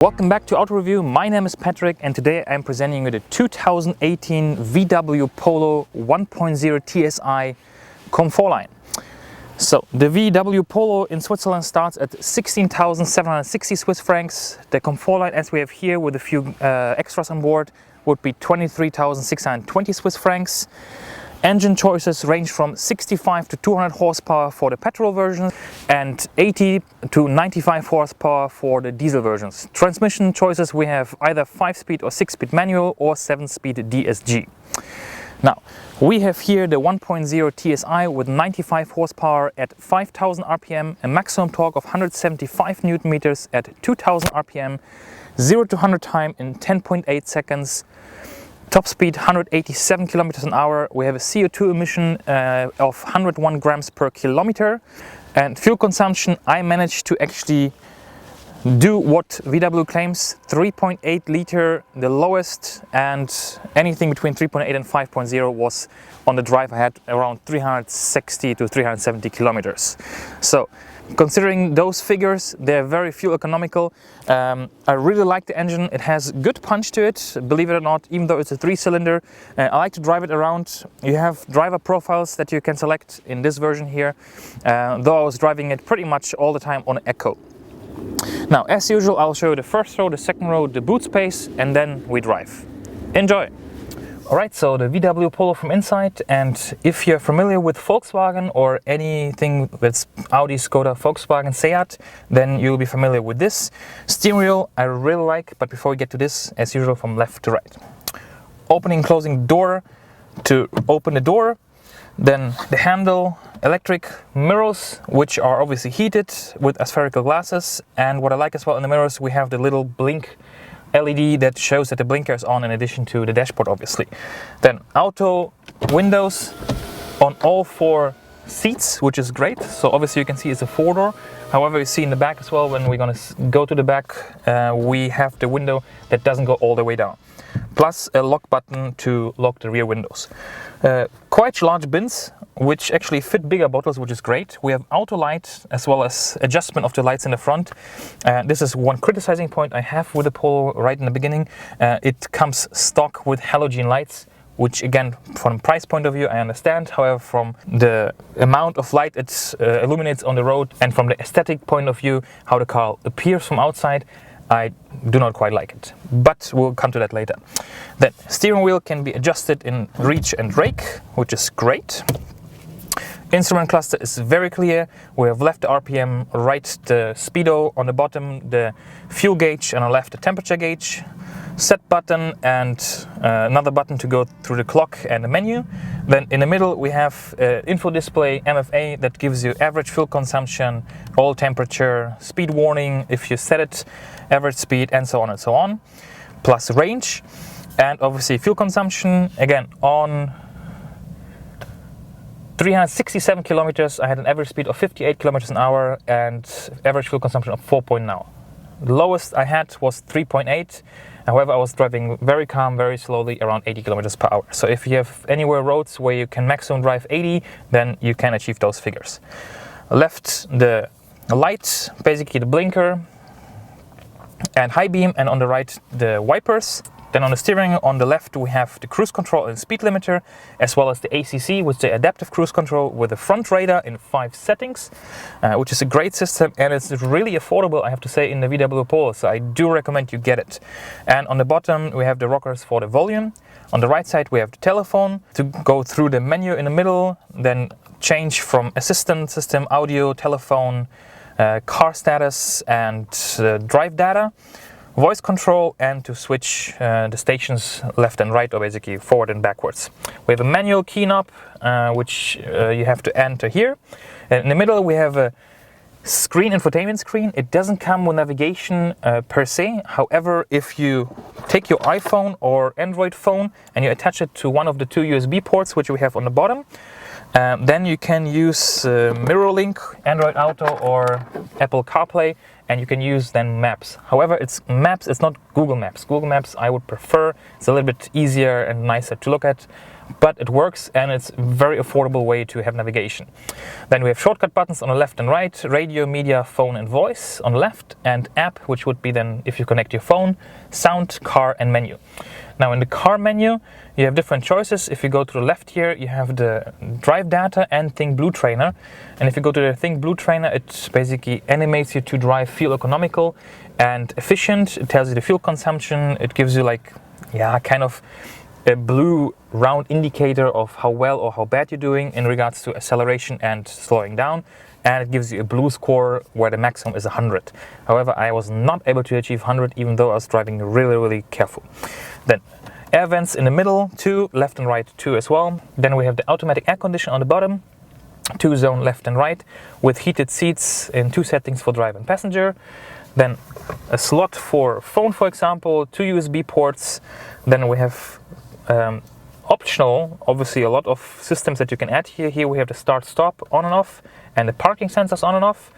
Welcome back to Auto Review. My name is Patrick and today I'm presenting you the 2018 VW Polo 1.0 TSI Comfortline. So the VW Polo in Switzerland starts at 16,760 Swiss francs. The Comfortline, as we have here with a few extras on board, would be 23,620 Swiss francs. Engine choices range from 65 to 200 horsepower for the petrol version and 80 to 95 horsepower for the diesel versions. Transmission choices, we have either 5-speed or 6-speed manual or 7-speed DSG. Now, we have here the 1.0 TSI with 95 horsepower at 5,000 RPM, a maximum torque of 175 Newton meters at 2,000 RPM, 0 to 100 time in 10.8 seconds. Top speed 187 kilometers an hour. We have a CO2 emission of 101 grams per kilometer. And fuel consumption, I managed to actually do what VW claims, 3.8 liter, the lowest, and anything between 3.8 and 5.0 was on the drive. I had around 360 to 370 kilometers. So considering those figures, they're very fuel economical. I really like the engine. It has good punch to it, believe it or not, even though it's a 3-cylinder. I like to drive it around. You have driver profiles that you can select in this version here, though I was driving it pretty much all the time on Eco. Now, as usual, I'll show you the first row, the second row, the boot space, and then we drive. Enjoy! Alright, so the VW Polo from inside, and if you're familiar with Volkswagen or anything that's Audi, Skoda, Volkswagen, Seat, then you'll be familiar with this. Steering wheel I really like, but before we get to this, as usual, from left to right. Opening, closing door to open the door, then the handle, electric mirrors, which are obviously heated with aspherical glasses, and what I like as well in the mirrors, we have the little blink LED that shows that the blinker is on in addition to the dashboard, obviously. Then auto windows on all 4 seats, which is great. So obviously you can see it's a 4-door. However, you see in the back as well, when we're going to go to the back, we have the window that doesn't go all the way down. Plus a lock button to lock the rear windows. Quite large bins, which actually fit bigger bottles, which is great. We have auto light as well as adjustment of the lights in the front. This is one criticizing point I have with the Polo right in the beginning. It comes stock with halogen lights, which again, from a price point of view, I understand. However, from the amount of light it illuminates on the road and from the aesthetic point of view, how the car appears from outside, I do not quite like it, but we'll come to that later. Then steering wheel can be adjusted in reach and rake, which is great. Instrument cluster is very clear. We have left the RPM, right the speedo, on the bottom the fuel gauge, and on the left the temperature gauge. Set button and another button to go through the clock and the menu. Then in the middle we have info display MFA that gives you average fuel consumption, oil temperature, speed warning if you set it, average speed, and so on and so on. Plus range and obviously fuel consumption. Again, on 367 kilometers I had an average speed of 58 kilometers an hour and average fuel consumption of 4.9. The lowest I had was 3.8. However, I was driving very calm, very slowly, around 80 kilometers per hour. So if you have anywhere roads where you can maximum drive 80, then you can achieve those figures. Left the light, basically the blinker and high beam, and on the right the wipers. Then on the steering on the left we have the cruise control and speed limiter, as well as the ACC with the adaptive cruise control with the front radar in 5 settings, which is a great system and it's really affordable, I have to say, in the VW Polo, so I do recommend you get it. And on the bottom we have the rockers for the volume. On the right side we have the telephone to go through the menu in the middle, then change from assistant system, audio, telephone, car status and drive data. Voice control, and to switch the stations left and right, or basically forward and backwards. We have a manual key knob, which you have to enter here. And in the middle we have a screen, infotainment screen. It doesn't come with navigation per se. However, if you take your iPhone or Android phone and you attach it to one of the 2 USB ports, which we have on the bottom, then you can use MirrorLink, Android Auto or Apple CarPlay, and you can use then Maps. However, Maps is not Google Maps. Google Maps I would prefer. It's a little bit easier and nicer to look at, but it works and it's a very affordable way to have navigation. Then we have shortcut buttons on the left and right, radio, media, phone and voice on the left, and app, which would be then if you connect your phone, sound, car and menu. Now in the car menu you have different choices. If you go to the left here you have the drive data and Think Blue Trainer, and if you go to the Think Blue Trainer it basically animates you to drive fuel economical and efficient. It tells you the fuel consumption, it gives you like kind of a blue round indicator of how well or how bad you're doing in regards to acceleration and slowing down, and it gives you a blue score where the maximum is 100. However, I was not able to achieve 100 even though I was driving really careful. Then air vents in the middle, 2, left and right 2 as well. Then we have the automatic air condition on the bottom, 2-zone left and right with heated seats in 2 settings for driver and passenger. Then a slot for phone, for example, 2 USB ports. Then we have optional, obviously a lot of systems that you can add here. Here we have the start-stop on and off and the parking sensors on and off.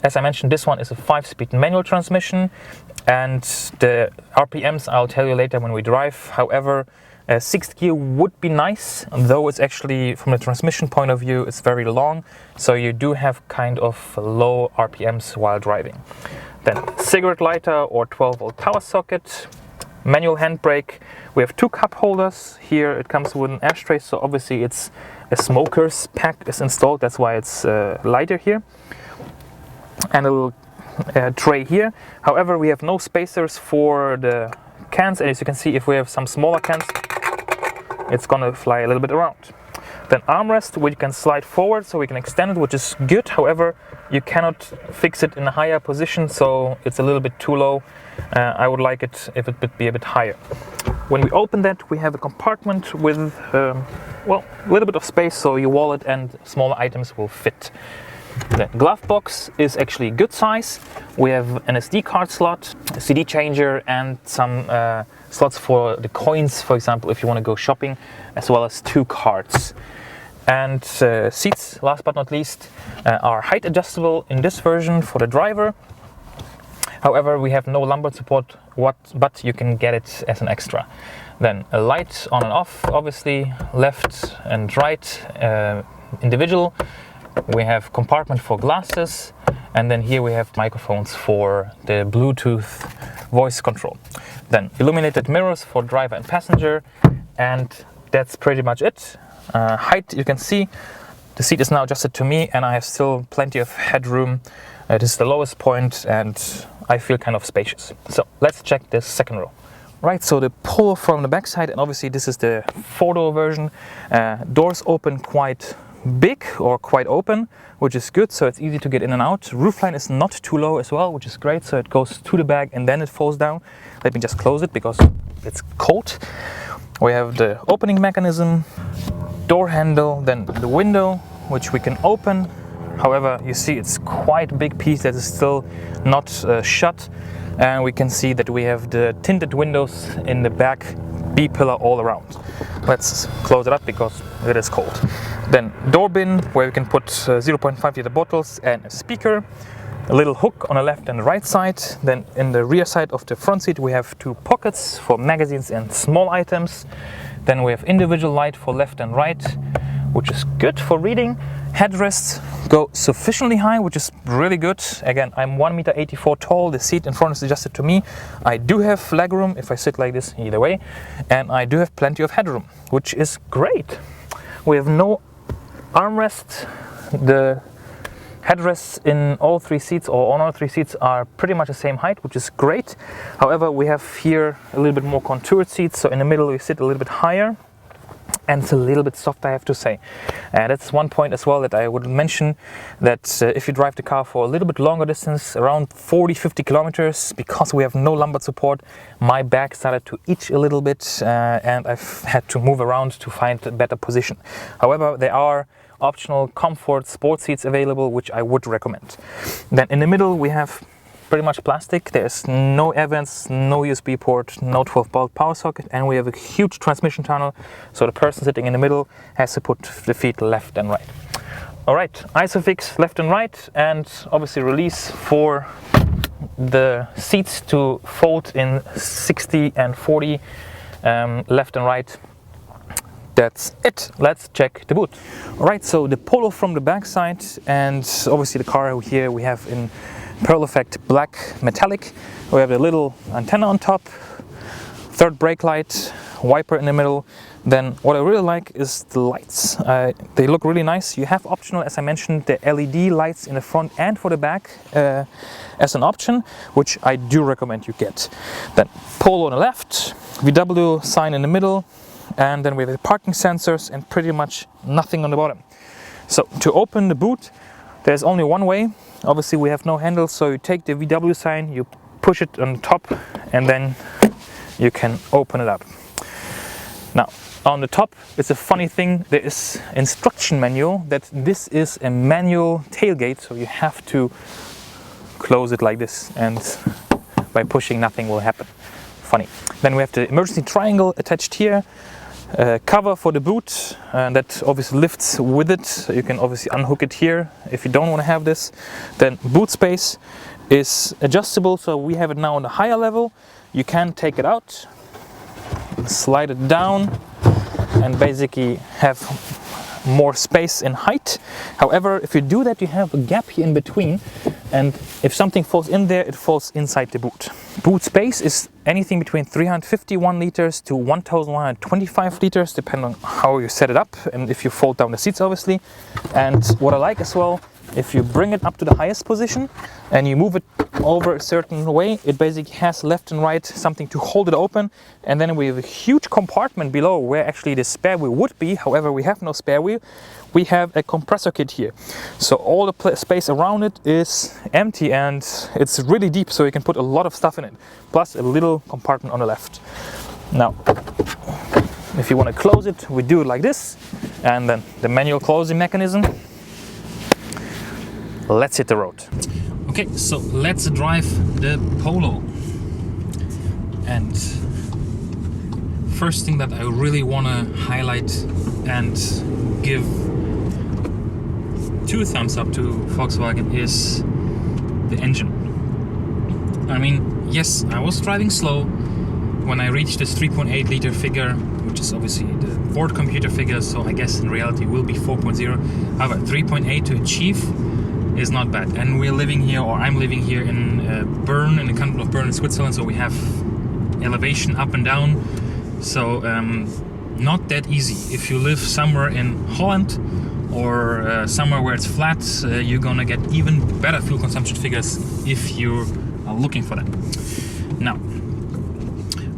As I mentioned, this one is a 5-speed manual transmission, and the RPMs I'll tell you later when we drive. However, 6th gear would be nice, though it's actually from a transmission point of view it's very long, so you do have kind of low RPMs while driving. Then cigarette lighter or 12-volt power socket, manual handbrake. We have 2 cup holders. Here it comes with an ashtray, so obviously it's a smoker's pack is installed, that's why it's lighter here. And a little tray here. However, we have no spacers for the cans, and as you can see, if we have some smaller cans it's gonna fly a little bit around. Then armrest, which you can slide forward so we can extend it, which is good. However, you cannot fix it in a higher position, so it's a little bit too low. I would like it if it would be a bit higher. When we open that, we have a compartment with a little bit of space, so your wallet and smaller items will fit. The glove box is actually good size. We have an SD card slot, a CD changer, and some slots for the coins, for example, if you want to go shopping, as well as 2 cards. And seats, last but not least, are height adjustable in this version for the driver. However, we have no lumbar support, but you can get it as an extra. Then a light on and off, obviously, left and right, individual. We have compartment for glasses, and then here we have microphones for the Bluetooth voice control. Then illuminated mirrors for driver and passenger, and that's pretty much it. Height, you can see the seat is now adjusted to me and I have still plenty of headroom. This is the lowest point and I feel kind of spacious. So let's check this second row. Right, so the Polo from the back side, and obviously this is the 4-door version. Doors open quite big or quite open, which is good, so it's easy to get in and out. Roofline is not too low as well, which is great, so it goes to the back and then it falls down. Let me just close it because it's cold. We have the opening mechanism, door handle, then the window, which we can open. However, you see it's quite a big piece that is still not shut, and we can see that we have the tinted windows in the back, B-pillar all around. Let's close it up because it is cold. Then door bin, where we can put 0.5 liter bottles and a speaker. A little hook on the left and the right side. Then in the rear side of the front seat we have 2 pockets for magazines and small items. Then we have individual light for left and right, which is good for reading. Headrests go sufficiently high, which is really good. Again, I'm 1.84 meters tall. The seat in front is adjusted to me. I do have legroom if I sit like this either way, and I do have plenty of headroom, which is great. We have no armrest. The headrests in all 3 seats, or on all 3 seats, are pretty much the same height, which is great. However, we have here a little bit more contoured seats, so in the middle we sit a little bit higher, and it's a little bit soft, I have to say. That's one point as well that I would mention, that if you drive the car for a little bit longer distance, around 40-50 kilometers, because we have no lumbar support, my back started to itch a little bit, and I've had to move around to find a better position. However, there are optional comfort sport seats available, which I would recommend. Then in the middle we have pretty much plastic. There's no air vents, no USB port, no 12-volt power socket, and we have a huge transmission tunnel, so the person sitting in the middle has to put the feet left and right. Alright, ISOFIX left and right, and obviously release for the seats to fold in 60 and 40, left and right. That's it. Let's check the boot. Alright, so the Polo from the back side, and obviously the car here we have in Pearl Effect black metallic. We have the little antenna on top, third brake light, wiper in the middle. Then what I really like is the lights. They look really nice. You have optional, as I mentioned, the LED lights in the front and for the back as an option, which I do recommend you get. Then Polo on the left, VW sign in the middle, and then we have the parking sensors and pretty much nothing on the bottom. So to open the boot, there's only one way. Obviously we have no handle, so you take the VW sign, you push it on the top, and then you can open it up. Now, on the top, it's a funny thing, there is instruction manual that this is a manual tailgate, so you have to close it like this, and by pushing nothing will happen. Funny. Then we have the emergency triangle attached here, cover for the boot, that obviously lifts with it, so you can obviously unhook it here if you don't want to have this. Then boot space is adjustable, so we have it now on the higher level. You can take it out, slide it down, and basically have more space in height. However, if you do that, you have a gap here in between, and if something falls in there, it falls inside the boot. Boot space is anything between 351 liters to 1125 liters, depending on how you set it up and if you fold down the seats, obviously. And what I like as well, if you bring it up to the highest position and you move it over a certain way, it basically has left and right something to hold it open. And then we have a huge compartment below where actually the spare wheel would be. However, we have no spare wheel. We have a compressor kit here. So all the space around it is empty and it's really deep, so you can put a lot of stuff in it. Plus a little compartment on the left. Now, if you want to close it, we do it like this. And then the manual closing mechanism. Let's hit the road. Okay, so let's drive the Polo. And first thing that I really want to highlight and give 2 thumbs up to Volkswagen is the engine. I mean, yes, I was driving slow when I reached this 3.8 liter figure, which is obviously the board computer figure, so I guess in reality will be 4.0. However, 3.8 to achieve is not bad. And we're living here, or I'm living here in Bern, in the canton of Bern in Switzerland, so we have elevation up and down. So not that easy. If you live somewhere in Holland or somewhere where it's flat, you're gonna get even better fuel consumption figures if you are looking for them. Now,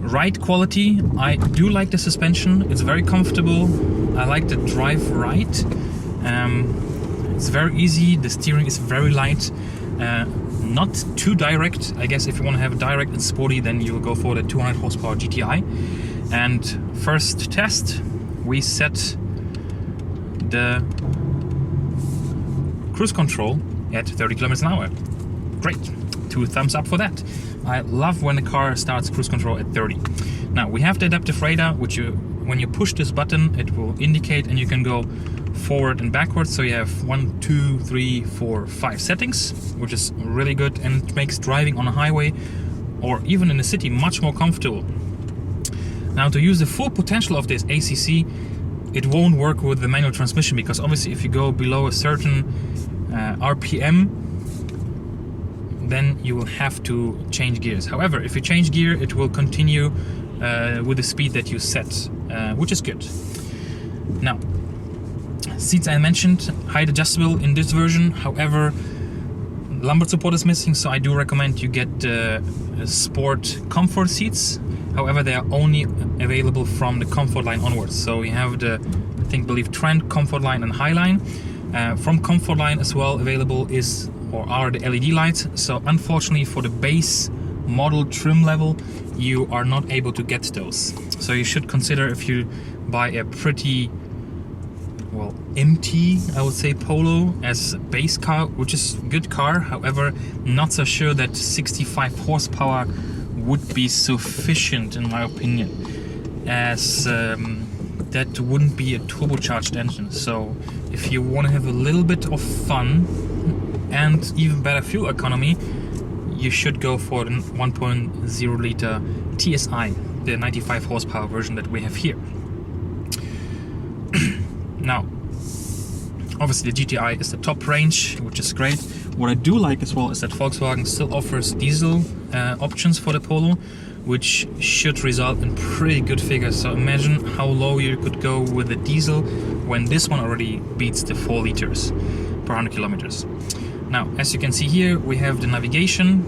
ride quality, I do like the suspension. It's very comfortable. I like the drive ride. It's very easy. The steering is very light. Not too direct. I guess if you want to have a direct and sporty, then you will go for the 200 horsepower GTI. And first test, we set the cruise control at 30 kilometers an hour. Great, 2 thumbs up for that. I love when the car starts cruise control at 30. Now we have the adaptive radar, which when you push this button, it will indicate, and you can go forward and backwards. So you have 1, 2, 3, 4, 5 settings, which is really good, and it makes driving on a highway or even in the city much more comfortable. Now, to use the full potential of this ACC, it won't work with the manual transmission, because obviously if you go below a certain RPM, then you will have to change gears. However, if you change gear, it will continue with the speed that you set, which is good. Now, seats I mentioned, height adjustable in this version. However, lumbar support is missing, so I do recommend you get sport comfort seats. However, they are only available from the Comfortline onwards. So we have the, I believe Trend, Comfortline and Highline. From Comfortline as well available are the LED lights. So unfortunately for the base model trim level, you are not able to get those. So you should consider, if you buy a pretty, well, empty, I would say, Polo as a base car, which is a good car. However, not so sure that 65 horsepower would be sufficient, in my opinion, as that wouldn't be a turbocharged engine. So if you want to have a little bit of fun and even better fuel economy, you should go for the 1.0 liter TSI, the 95 horsepower version that we have here. Now, obviously the GTI is the top range, which is great. What I do like as well is that Volkswagen still offers diesel options for the Polo, which should result in pretty good figures. So imagine how low you could go with the diesel when this one already beats the 4 liters per 100 kilometers. Now, as you can see here, we have the navigation,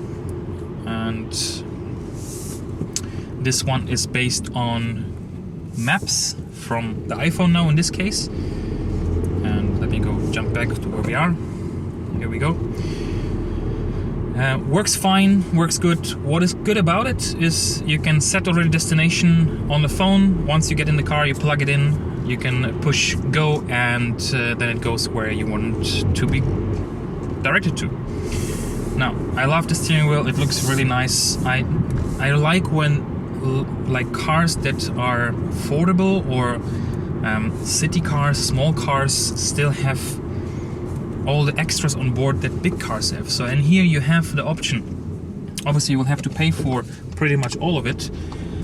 and this one is based on maps from the iPhone now in this case. And let me go jump back to where we are. Here we go. Works fine, works good. What is good about it is you can set already destination on the phone. Once you get in the car, you plug it in, you can push go, and then it goes where you want to be directed to. Now, I love the steering wheel, it looks really nice. I like when like cars that are affordable or city cars, small cars, still have all the extras on board that big cars have. So, and here you have the option. Obviously you will have to pay for pretty much all of it.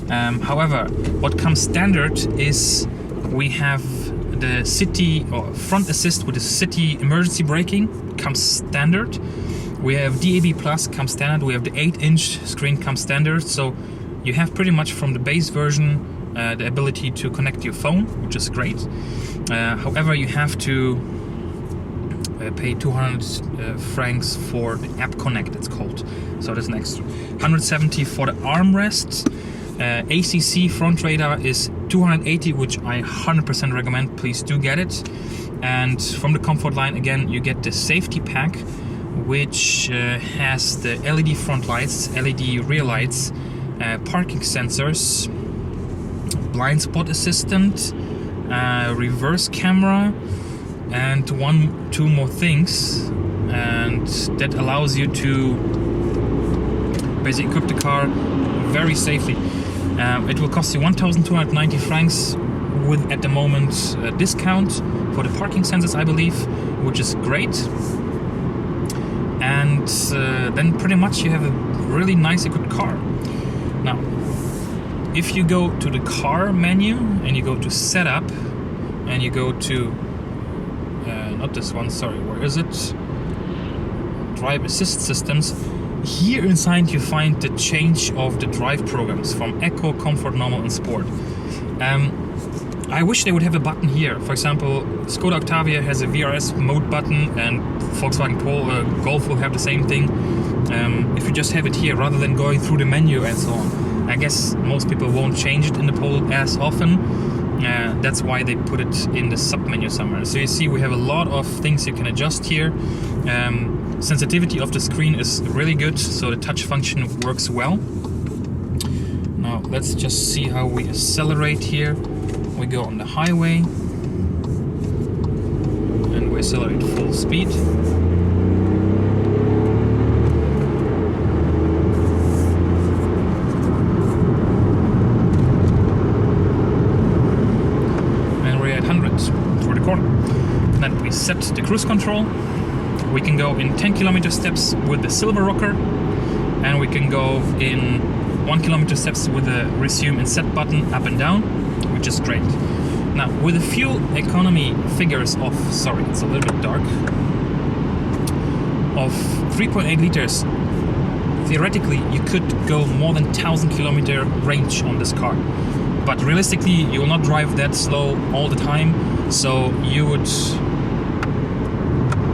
However, what comes standard is we have the city or front assist with the city emergency braking comes standard. We have DAB Plus comes standard. We have the 8-inch screen comes standard. So you have pretty much from the base version the ability to connect your phone, which is great. However, you have to pay 200 francs for the app connect, it's called. So that's an extra. 170 for the armrest. ACC front radar is 280, which I 100% recommend. Please do get it. And from the Comfortline, again, you get the safety pack, which has the LED front lights, LED rear lights, parking sensors, blind spot assistant, reverse camera, and two more things, and that allows you to basically equip the car very safely. It will cost you 1,290 francs with, at the moment, a discount for the parking sensors, I believe, which is great. And then pretty much you have a really nice equipped car. Now, if you go to the car menu and you go to setup and you go to not this one, sorry, where is it? Drive assist systems. Here inside you find the change of the drive programs from Eco, Comfort, Normal and Sport. I wish they would have a button here. For example, Skoda Octavia has a VRS mode button, and Volkswagen Polo, Golf will have the same thing. If you just have it here rather than going through the menu and so on. I guess most people won't change it in the Polo as often. That's why they put it in the sub-menu somewhere. So you see we have a lot of things you can adjust here. Sensitivity of the screen is really good, so the touch function works well. Now let's just see how we accelerate here. We go on the highway and we accelerate full speed. Then we set the cruise control. We can go in 10 kilometer steps with the silver rocker, and we can go in 1 kilometer steps with the resume and set button up and down, which is great. Now with the fuel economy figures of, sorry, it's a little bit dark, of 3.8 liters, theoretically you could go more than 1,000 kilometer range on this car. But realistically, you will not drive that slow all the time, so you would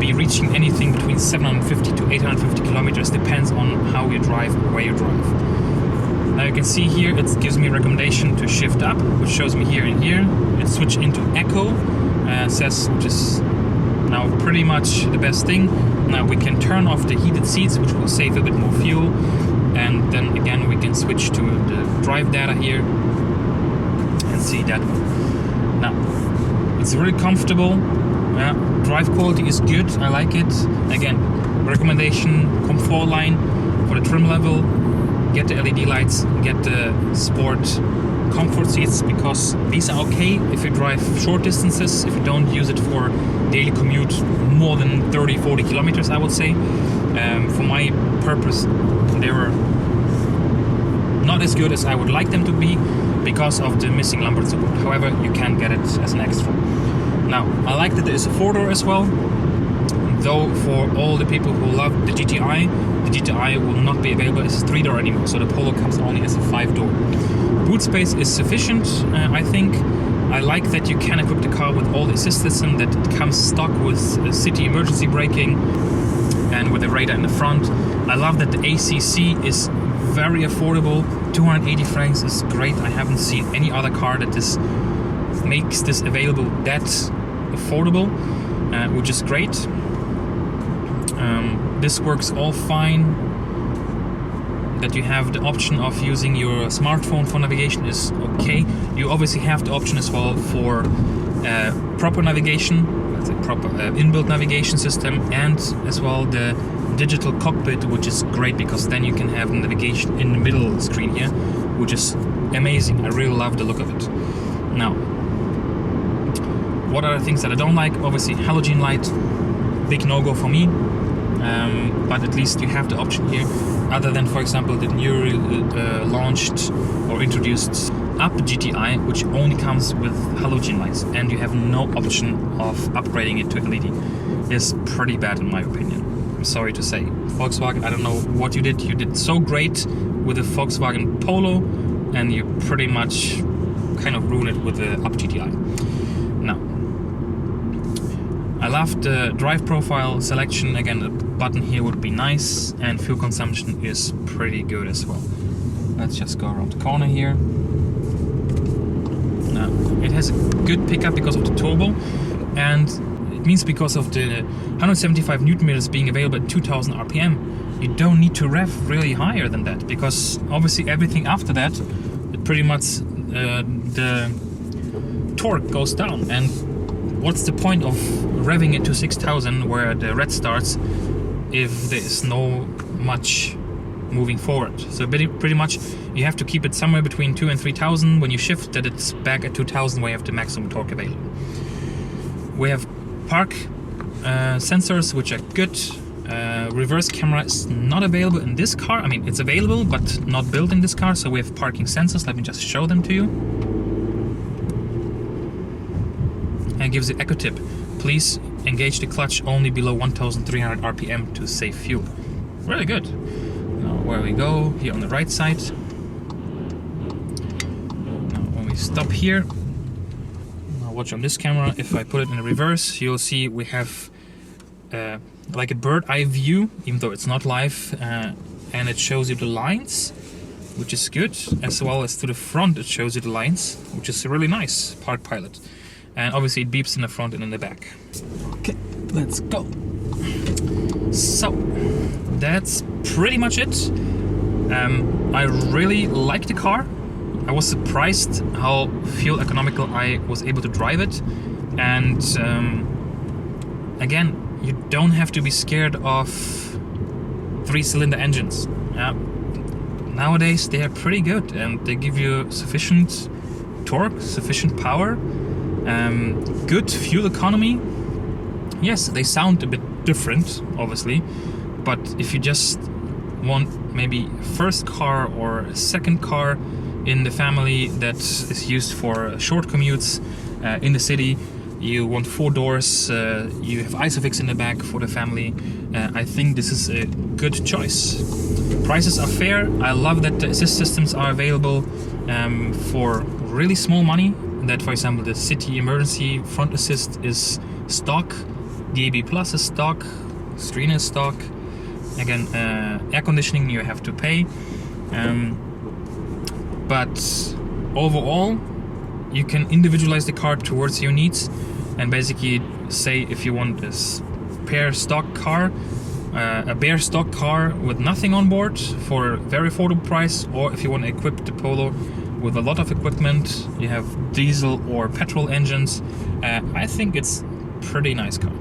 be reaching anything between 750 to 850 kilometers, depends on how you drive and where you drive. Now you can see here it gives me a recommendation to shift up, which shows me here and here. It switched into Eco, says, which is now pretty much the best thing. Now we can turn off the heated seats, which will save a bit more fuel, and then again we can switch to the drive data here and see that one. Now it's really comfortable. Drive quality is good, I like it. Again, recommendation, Comfortline for the trim level. Get the LED lights, get the sport comfort seats, because these are okay if you drive short distances, if you don't use it for daily commute more than 30-40 kilometers, I would say. For my purpose, they were not as good as I would like them to be because of the missing lumbar support. However, you can get it as an extra. Now, I like that there is a 4-door as well, though for all the people who love the GTI will not be available as a 3-door anymore, so the Polo comes only as a 5-door. Boot space is sufficient, I think. I like that you can equip the car with all the assist system, that it comes stock with city emergency braking and with a radar in the front. I love that the ACC is very affordable. 280 francs is great. I haven't seen any other car that makes this available that affordable, which is great. This works all fine. That you have the option of using your smartphone for navigation is okay. You obviously have the option as well for proper navigation, let's say proper inbuilt navigation system, and as well the digital cockpit, which is great because then you can have navigation in the middle screen here, which is amazing. I really love the look of it. Now, what are the things that I don't like? Obviously, halogen light, big no-go for me. But at least you have the option here, other than, for example, the newly launched or introduced Up GTI, which only comes with halogen lights, and you have no option of upgrading it to LED. It's pretty bad in my opinion. I'm sorry to say. Volkswagen, I don't know what you did. You did so great with the Volkswagen Polo, and you pretty much kind of ruined it with the Up GTI. Now, I love the drive profile selection. Again, the button here would be nice, and fuel consumption is pretty good as well. Let's just go around the corner here. Now, it has a good pickup because of the turbo, and it means because of the 175 Newton meters being available at 2000 RPM, you don't need to rev really higher than that, because obviously everything after that, pretty much the torque goes down. And what's the point of revving it to 6000 where the red starts if there is no much moving forward? So pretty much you have to keep it somewhere between 2 and 3000. When you shift, that it's back at 2000 where you have the maximum torque available. We have park sensors, which are good. Reverse camera is not available in this car. I mean, it's available, but not built in this car. So we have parking sensors. Let me just show them to you. And it gives the eco tip. Please engage the clutch only below 1300 RPM to save fuel. Really good. Now, where we go, here on the right side. Now, when we stop here, now watch on this camera. If I put it in reverse, you'll see we have like a bird eye view, even though it's not live, and it shows you the lines, which is good, as well as to the front it shows you the lines, which is really nice. Park Pilot. And obviously it beeps in the front and in the back. Okay, let's go. So, that's pretty much it. I really like the car. I was surprised how fuel economical I was able to drive it. And again, you don't have to be scared of 3-cylinder engines. Nowadays they are pretty good, and they give you sufficient torque, sufficient power, good fuel economy. Yes, they sound a bit different, obviously, but if you just want maybe a first car or a second car in the family that is used for short commutes in the city, you want 4 doors, you have Isofix in the back for the family, I think this is a good choice. Prices are fair. I love that the assist systems are available for really small money. That, for example, the city emergency front assist is stock, DAB Plus is stock, screen is stock. Again, air conditioning you have to pay. But overall, you can individualize the car towards your needs, and basically say if you want this bare stock car with nothing on board for a very affordable price, or if you want to equip the Polo with a lot of equipment, you have diesel or petrol engines. I think it's a pretty nice car.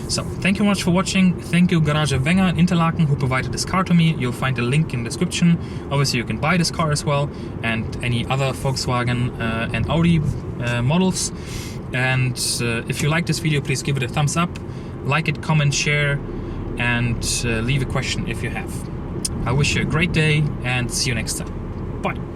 So thank you much for watching. Thank you Garage Wenger in Interlaken who provided this car to me. You'll find a link in the description. Obviously you can buy this car as well, and any other Volkswagen and Audi models. And if you like this video, please give it a thumbs up, like it, comment, share, and leave a question if you have. I wish you a great day and see you next time. Bye.